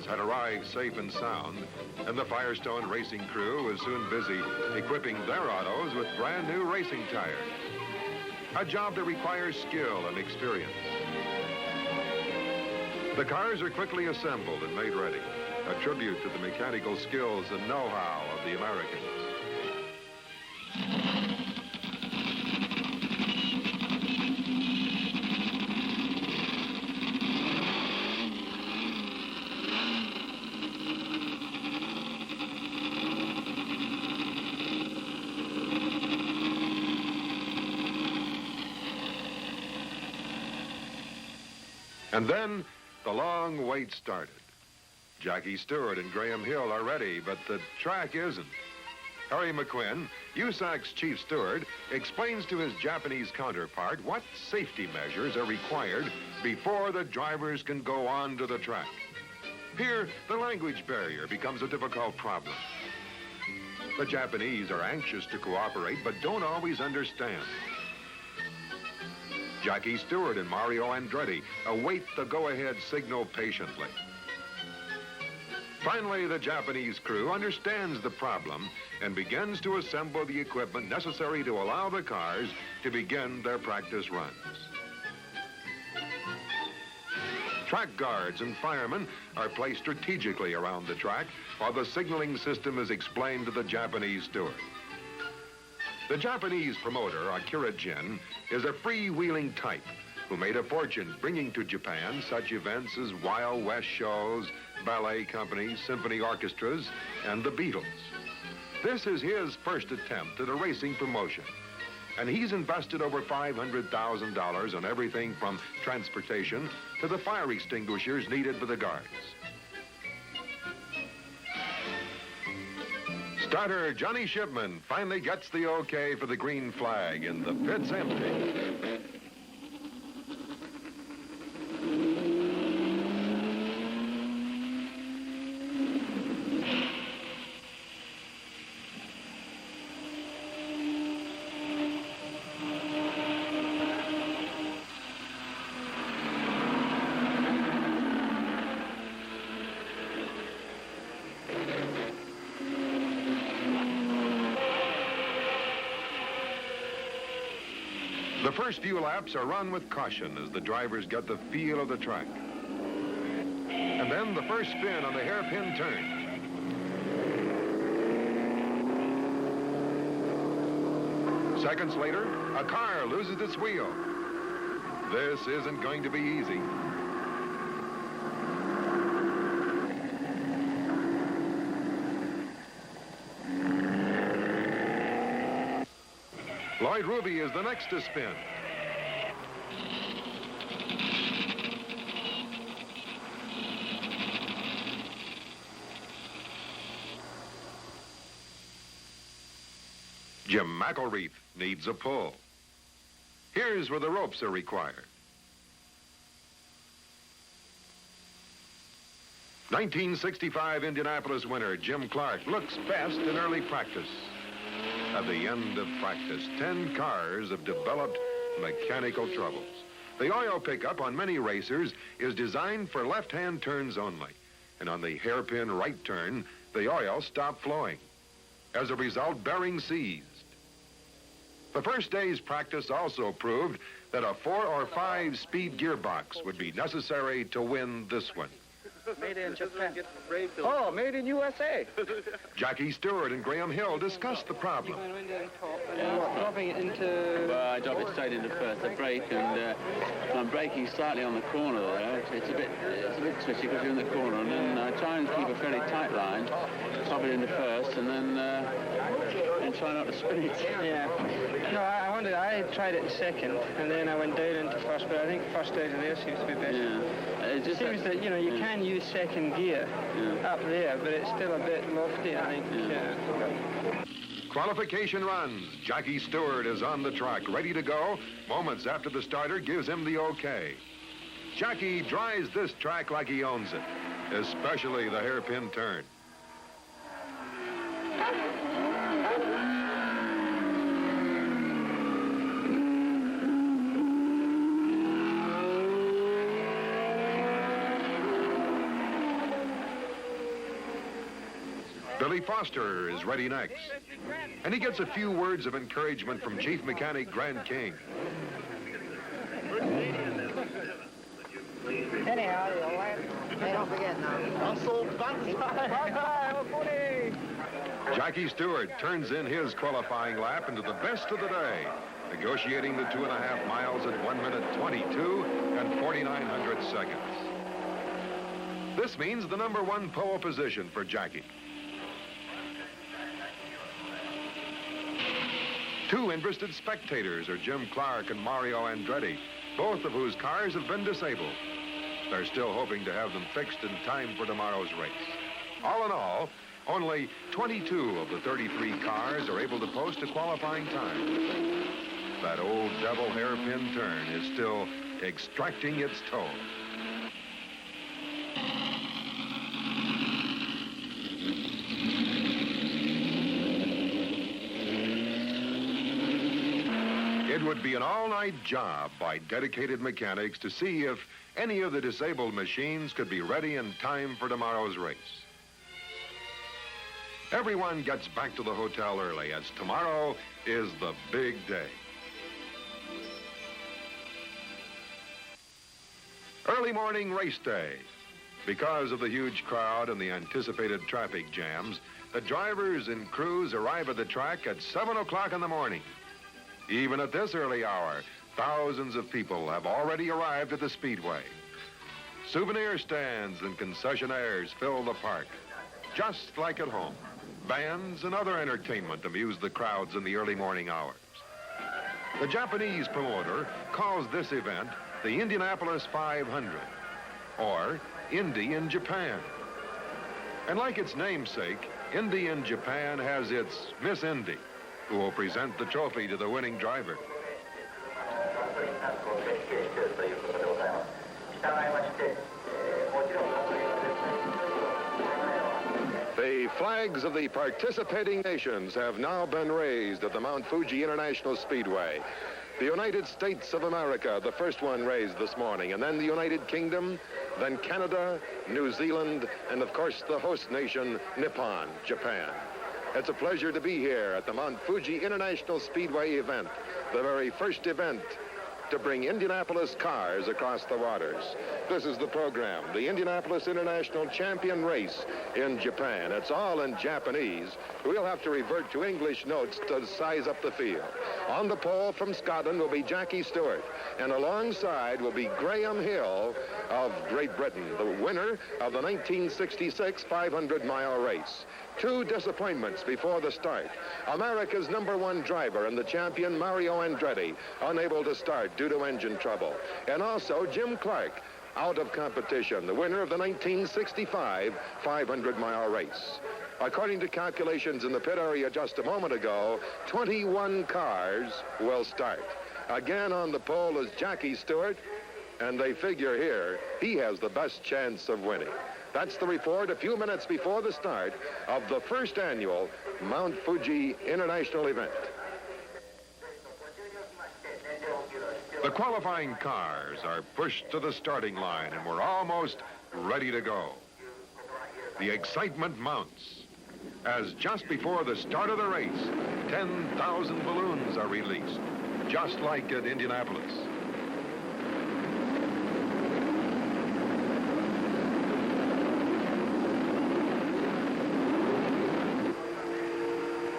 had arrived safe and sound, and the Firestone racing crew was soon busy equipping their autos with brand new racing tires. A job that requires skill and experience. The cars are quickly assembled and made ready, a tribute to the mechanical skills and know-how of the Americans. And then the long wait started. Jackie Stewart and Graham Hill are ready, but the track isn't. Harry McQuinn, USAC's chief steward, explains to his Japanese counterpart what safety measures are required before the drivers can go on to the track. Here, the language barrier becomes a difficult problem. The Japanese are anxious to cooperate, but don't always understand. Jackie Stewart and Mario Andretti await the go-ahead signal patiently. Finally, the Japanese crew understands the problem and begins to assemble the equipment necessary to allow the cars to begin their practice runs. Track guards and firemen are placed strategically around the track while the signaling system is explained to the Japanese steward. The Japanese promoter, Akira Jin, is a freewheeling type who made a fortune bringing to Japan such events as Wild West shows, ballet companies, symphony orchestras, and the Beatles. This is his first attempt at a racing promotion, and he's invested over $500,000 on everything from transportation to the fire extinguishers needed for the guards. Starter Johnny Shipman finally gets the okay for the green flag, and the pit's empty. The first few laps are run with caution as the drivers get the feel of the track. And then the first spin on the hairpin turn. Seconds later, a car loses its wheel. This isn't going to be easy. Lloyd Ruby is the next to spin. Jim McElreath needs a pull. Here's where the ropes are required. 1965 Indianapolis winner Jim Clark looks best in early practice. At the end of practice, 10 cars have developed mechanical troubles. The oil pickup on many racers is designed for left-hand turns only. And on the hairpin right turn, the oil stopped flowing. As a result, bearings seized. The first day's practice also proved that a 4 or 5 speed gearbox would be necessary to win this one. Made in Japan. Oh, made in USA. Jackie Stewart and Graham Hill discussed the problem. Dropping it into... Well, I drop it straight into first. I brake, and I'm braking slightly on the corner there. It's a bit twitchy because you're in the corner, and then I try and keep a fairly tight line, drop it into first, and then try not to spin it. Yeah. No, I tried it in second, and then I went down into first, but I think first out of there seems to be better. Yeah. It just seems that, you know, you can use second gear up there, but it's still a bit lofty, I think. Yeah. Qualification runs. Jackie Stewart is on the track, ready to go. Moments after the starter gives him the okay. Jackie drives this track like he owns it, especially the hairpin turn. Billy Foster is ready next. And he gets a few words of encouragement from Chief Mechanic Grant King. Anyhow, hey, don't forget now. Jackie Stewart turns in his qualifying lap into the best of the day, negotiating the 2.5 miles at 1 minute 22 and 4900 seconds. This means the #1 pole position for Jackie. 2 interested spectators are Jim Clark and Mario Andretti, both of whose cars have been disabled. They're still hoping to have them fixed in time for tomorrow's race. All in all, only 22 of the 33 cars are able to post a qualifying time. That old devil hairpin turn is still extracting its toll. It would be an all-night job by dedicated mechanics to see if any of the disabled machines could be ready in time for tomorrow's race. Everyone gets back to the hotel early, as tomorrow is the big day. Early morning race day. Because of the huge crowd and the anticipated traffic jams, the drivers and crews arrive at the track at 7 o'clock in the morning. Even at this early hour, thousands of people have already arrived at the Speedway. Souvenir stands and concessionaires fill the park, just like at home. Bands and other entertainment amuse the crowds in the early morning hours. The Japanese promoter calls this event the Indianapolis 500, or Indy in Japan. And like its namesake, Indy in Japan has its Miss Indy, who will present the trophy to the winning driver. The flags of the participating nations have now been raised at the Mount Fuji International Speedway. The United States of America, the first one raised this morning, and then the United Kingdom, then Canada, New Zealand, and of course the host nation, Nippon, Japan. It's a pleasure to be here at the Mount Fuji International Speedway event, the very first event to bring Indianapolis cars across the waters. This is the program, the Indianapolis International Champion Race in Japan. It's all in Japanese. We'll have to revert to English notes to size up the field. On the pole from Scotland will be Jackie Stewart, and alongside will be Graham Hill of Great Britain, the winner of the 1966 500-mile race. 2 disappointments before the start. America's #1 driver and the champion, Mario Andretti, unable to start due to engine trouble. And also Jim Clark, out of competition, the winner of the 1965 500-mile race. According to calculations in the pit area just a moment ago, 21 cars will start. Again on the pole is Jackie Stewart, and they figure here he has the best chance of winning. That's the report a few minutes before the start of the first annual Mount Fuji International event. The qualifying cars are pushed to the starting line, and we're almost ready to go. The excitement mounts as just before the start of the race, 10,000 balloons are released, just like at Indianapolis.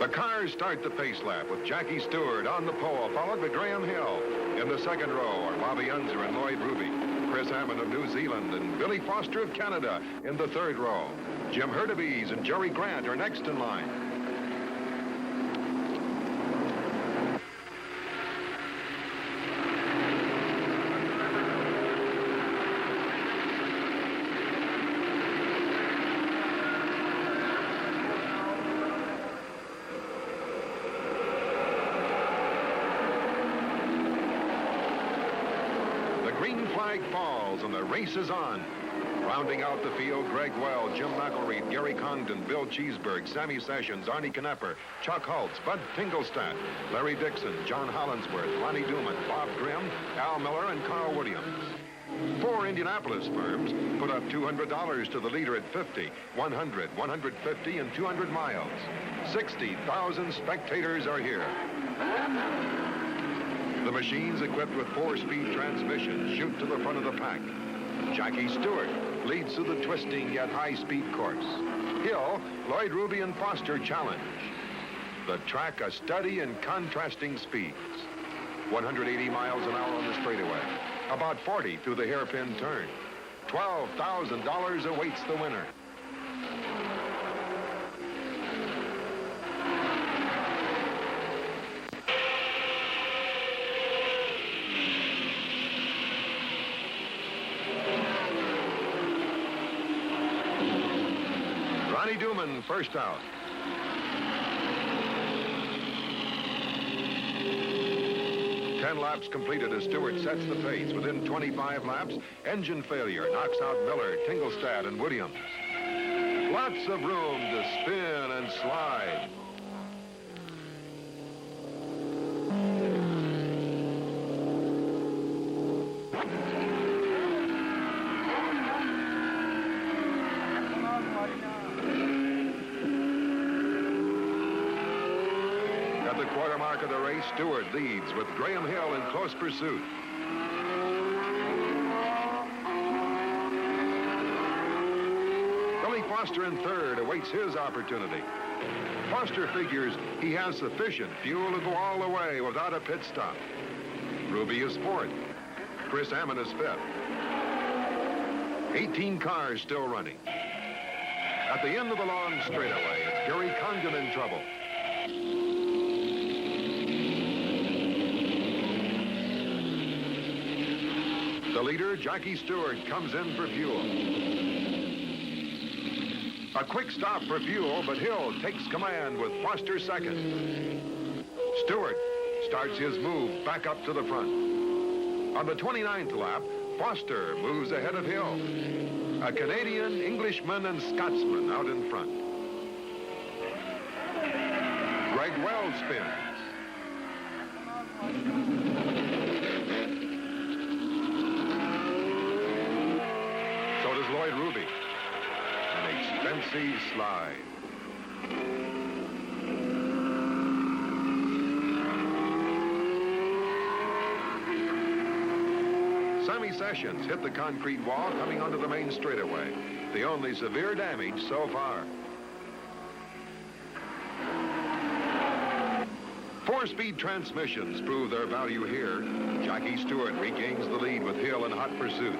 The cars start the pace lap with Jackie Stewart on the pole, followed by Graham Hill. In the second row are Bobby Unser and Lloyd Ruby, Chris Hammond of New Zealand, and Billy Foster of Canada in the third row. Jim Hurtubise and Jerry Grant are next in line. Flag falls and the race is on. Rounding out the field, Greg Well, Jim McElreath, Gary Congdon, Bill Cheeseburg, Sammy Sessions, Arnie Knepper, Chuck Holtz, Bud Tingelstadt, Larry Dixon, John Hollinsworth, Ronnie Duman, Bob Grimm, Al Miller, and Carl Williams. Four Indianapolis firms put up $200 to the leader at 50, 100, 150, and 200 miles. 60,000 spectators are here. The machines equipped with 4-speed transmissions shoot to the front of the pack. Jackie Stewart leads through the twisting yet high-speed course. Hill, Lloyd Ruby, and Foster challenge. The track a steady and contrasting speeds. 180 miles an hour on the straightaway. About 40 through the hairpin turn. $12,000 awaits the winner. Ronnie Duman first out. Laps completed as Stewart sets the pace. Within 25 laps, engine failure knocks out Miller, Tingelstad, and Williams. Lots of room to spin and slide. Quarter mark of the race, Stewart leads with Graham Hill in close pursuit. Billy Foster in third awaits his opportunity. Foster figures he has sufficient fuel to go all the way without a pit stop. Ruby is fourth. Chris Ammon is fifth. 18 cars still running. At the end of the long straightaway, it's Gary Condon in trouble. The leader, Jackie Stewart, comes in for fuel. A quick stop for fuel, but Hill takes command with Foster second. Stewart starts his move back up to the front. On the 29th lap, Foster moves ahead of Hill. A Canadian, Englishman, and Scotsman out in front. Greg Wells spins. Lloyd Ruby. An expensive slide. Sammy Sessions hit the concrete wall coming onto the main straightaway. The only severe damage so far. 4-speed transmissions prove their value here. Jackie Stewart regains the lead with Hill in hot pursuit.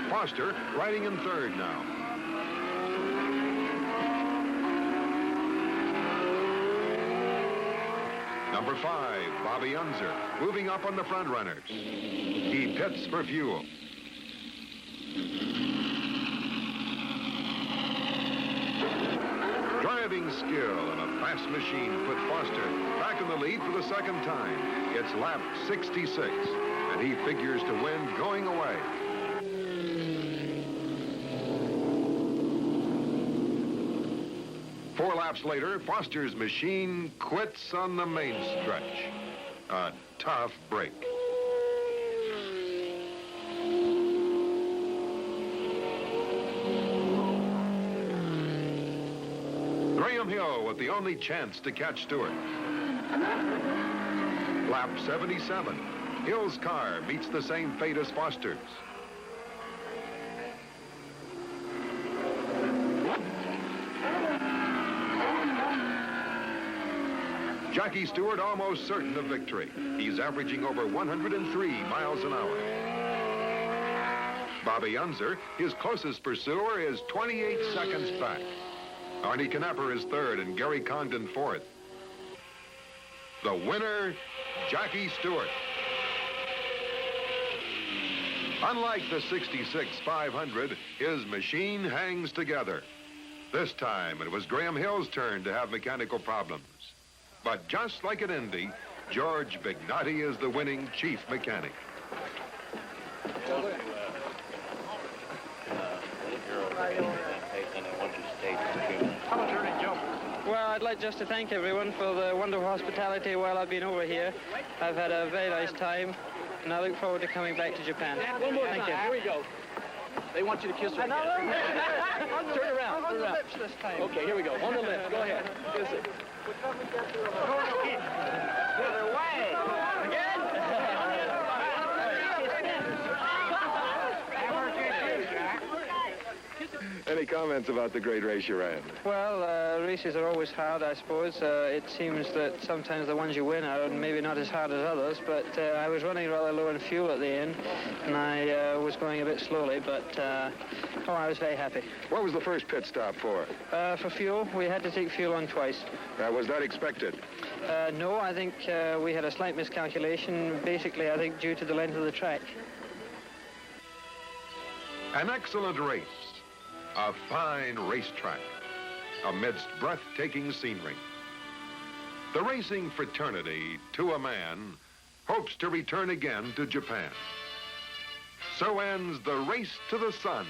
Foster riding in third now. Number 5, Bobby Unser, moving up on the front runners. He pits for fuel. Driving skill and a fast machine put Foster back in the lead for the second time. It's lap 66, and he figures to win going away. Four laps later, Foster's machine quits on the main stretch. A tough break. Graham Hill with the only chance to catch Stewart. Lap 77. Hill's car meets the same fate as Foster's. Jackie Stewart almost certain of victory. He's averaging over 103 miles an hour. Bobby Unser, his closest pursuer, is 28 seconds back. Arnie Knapper is third and Gary Condon fourth. The winner, Jackie Stewart. Unlike the 66 500, his machine hangs together. This time, it was Graham Hill's turn to have mechanical problems. But just like at Indy, George Bignati is the winning chief mechanic. Well, I'd like just to thank everyone for the wonderful hospitality while I've been over here. I've had a very nice time, and I look forward to coming back to Japan. One more Thank time. you. Here we go. They want you to kiss her. Turn around. Turn around. Lips this time. Okay, here we go. On the lips. Go ahead. Kiss it. Any comments about the great race you ran? Well, races are always hard, I suppose. It seems that sometimes the ones you win are maybe not as hard as others, but I was running rather low in fuel at the end, and I was going a bit slowly, but I was very happy. What was the first pit stop for? For fuel, we had to take fuel on twice. Was that expected? No, I think we had a slight miscalculation, basically, I think, due to the length of the track. An excellent race. A fine racetrack amidst breathtaking scenery. The racing fraternity, to a man, hopes to return again to Japan. So ends the race to the sun.